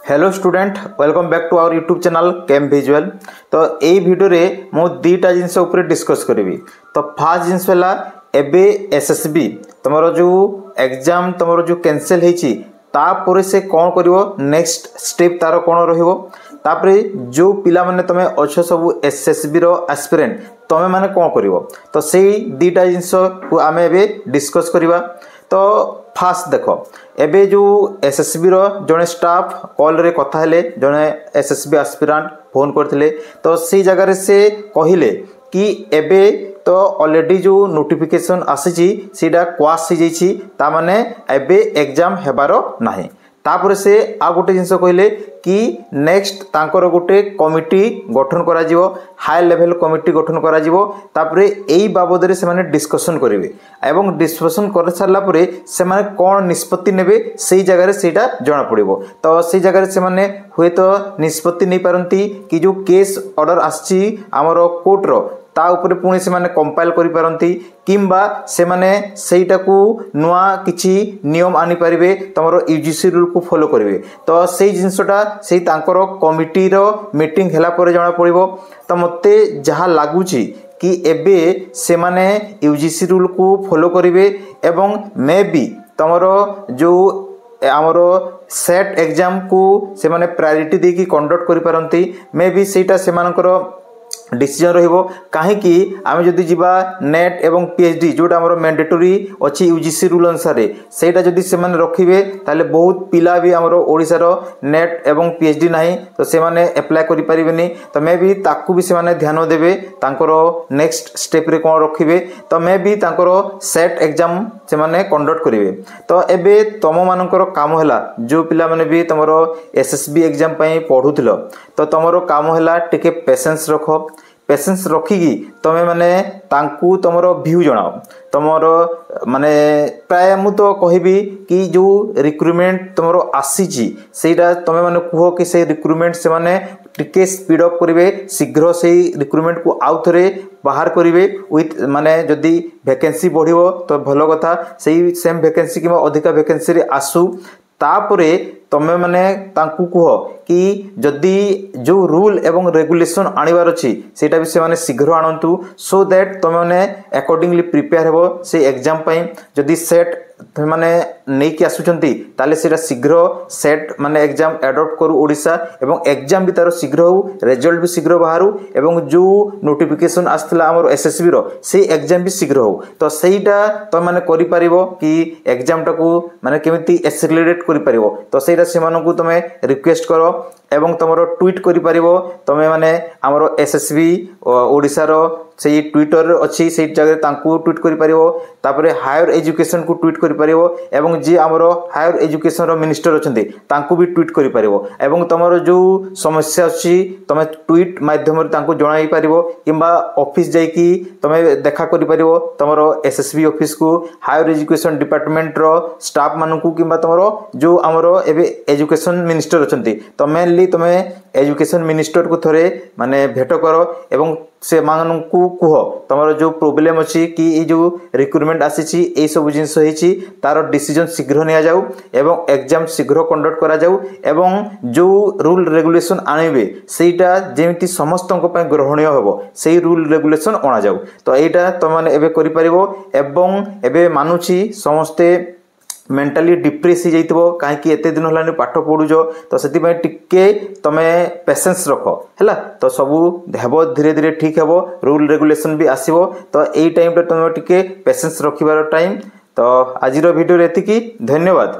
Hello student welcome back to our YouTube channel Chem Visual. तो यही video रे मु दीटा जिनस ऊपर डिस्कस करी। तो फास्ट जिनस वाला एबे एसएसबी तुमरो जो एग्जाम तुमरो जो कैंसिल होईची तापर से कौन करिवो नेक्स्ट स्टेप तार कौन रहिवो तापर जो पिला माने तमे अच्छे सब एसएसबी रो एस्पिरेंट तमे माने कौन करिवो। तो सेही दीटा जिनस को आमे एबे डिस्कस करिवा। तो फास्ट देख एबे जो एसएसबी रो जने स्टाफ कॉल रे कथा हेले जने एसएसबी एस्पिरेंट फोन करथिले। तो सी जगह से कहिले कि एबे तो ऑलरेडी जो नोटिफिकेशन आसीची सीडा क्वास हो जाइछि ता माने एबे एग्जाम हेबारो नाही। तापर से आ गोटे जिनस कहले कि नेक्स्ट तांकर गोटे कमिटी गठन करा जिवो, हाई लेवल कमिटी गठन करा जिवो। तापर एई बाबद रे से माने डिस्कशन करिवे एवं डिस्कशन कर सारला परे से माने कोन निष्पत्ति नेबे सेई जगह रे सेटा जणा पड़िबो। तो सेई जगह रे से माने हुए तो निष्पत्ति नै पारंती कि जो केस ऑर्डर आछि हमरो कोर्ट रो ता ऊपर पुणी से माने कंपाइल करि पारंती किंबा से माने सेटा को नुआ किछि नियम आनी परिबे तमरो यूजीसी रूल को फॉलो करिवे। तो सेई जिंसटा सेई तांकर कमिटी रो मीटिंग हेला परे जणा पड़िबो। तो मते जहा लागुची कि एबे से माने यूजीसी रूल को फॉलो करिवे एवं मे बी तमरो जो आमरो सेट एग्जाम को से माने प्रायोरिटी देकी कंडक्ट करि पारंती। मे बी सेटा से मानकर डिसीजन रहिबो काहेकि आमे जदि जिबा नेट एवं पीएचडी जोटा हमरो मैंडेटरी अछि यूजीसी रूल अनुसार सेटा जदि से माने रखिबे ताले बहुत पिला भी हमरो ओडिसा रो नेट एवं पीएचडी नाही तो से माने अप्लाई करि परिबेनी। तो मे भी ताकू भी से माने ध्यान देबे तांकरो नेक्स्ट स्टेप रे कोन रखिबे। तो मे भी तांकरो सेट एग्जाम से माने कंडक्ट करिवे। तो एबे तम मानकर काम हला जो पिला माने भी तमरो एसएसबी एग्जाम पई पढुथिलो तो तमरो काम हला टिके पेशेंस रखो। पेशेंस रखिकी तमे माने तांकू तमरो व्यू जणाओ तमरो माने प्राय मु तो कहबी कि जो रिक्रूटमेंट तमरो आसीची सेटा तमे माने कुहो कि से रिक्रूटमेंट से माने टिके स्पीड अप करिवे शीघ्र से रिक्रूटमेंट को आउ थरे बाहर करिवे विथ माने जदी वैकेंसी बढ़िवो तो भलो कथा सेही सेम वैकेंसी किबा अधिका वैकेंसी रे आसु तापरे तमे माने तांकू कुहो कि जदि जो रूल एवं रेगुलेशन आनिबार अछि सेटा भी से माने शीघ्र आनंतु सो दैट तमे माने अकॉर्डिंगली प्रिपेयर हेबो से एग्जाम पई। जदि सेट माने नै कि आसुचंती ताले सेटा शीघ्र सेट माने एग्जाम एडॉप्ट करू ओडिसा एवं एग्जाम भी तारो शीघ्र हो रिजल्ट भी शीघ्र बाहरु एवं जो नोटिफिकेशन आस्तला हमर एसएसबी रो से एग्जाम भी शीघ्र हो। तो सेटा तमे माने करि परिबो कि एग्जाम टाकू माने केमिति एक्सेलरेट करि परिबो। तो सेटा से मानकू तमे रिक्वेस्ट करो एवं तमरो ट्वीट करि परिबो तमे माने हमरो एसएसबी ओडिसा रो से ट्विटर अच्छी से जगह तांकू ट्वीट करि परिबो। तापरे हायर एजुकेशन को ट्वीट करि परिबो एवं जे हमरो हायर एजुकेशन रो मिनिस्टर अछंती तांकू भी ट्वीट करि परिबो एवं तमरो जो समस्या अछि तमे ट्वीट माध्यम रे तांकू जणाई परिबो किंबा ऑफिस जाई कि तमे देखा करि परिबो तमरो एसएसबी ऑफिस को हायर एजुकेशन डिपार्टमेंट रो स्टाफ मानकू किंबा तमरो जो हमरो एबे एजुकेशन मिनिस्टर अछंती तो मेनली तमे एजुकेशन मिनिस्टर को थरे माने भेट करो एवं से मानकू कुह तमरो जो प्रॉब्लम अछि कि ए जो रिक्रूटमेंट आसीची ए सब जिंस होईची तारो डिसीजन शीघ्र निया जाऊ एवं एग्जाम शीघ्र कंडक्ट करा जाऊ एवं जो रूल रेगुलेशन आनिबे सेटा जेमिति समस्तन पय ग्रहणीय होबो सेही रूल रेगुलेशन अणा जाऊ। तो एटा तम माने एबे करि परिबो एवं एबे मानुची समस्ते मेंटली डिप्रेस हो जाइतबो काहे एते दिन हलानी पाठ पढुजो। तो सेति पय टिके तमे पेशेंस रखो हैला तो सबु हेबो धीरे धीरे ठीक हेबो रूल रेगुलेशन भी आसीबो। तो एई टाइम पे तमे टिके पेशेंस रखिबार टाइम। तो आजिरो वीडियो एतिकी धन्यवाद।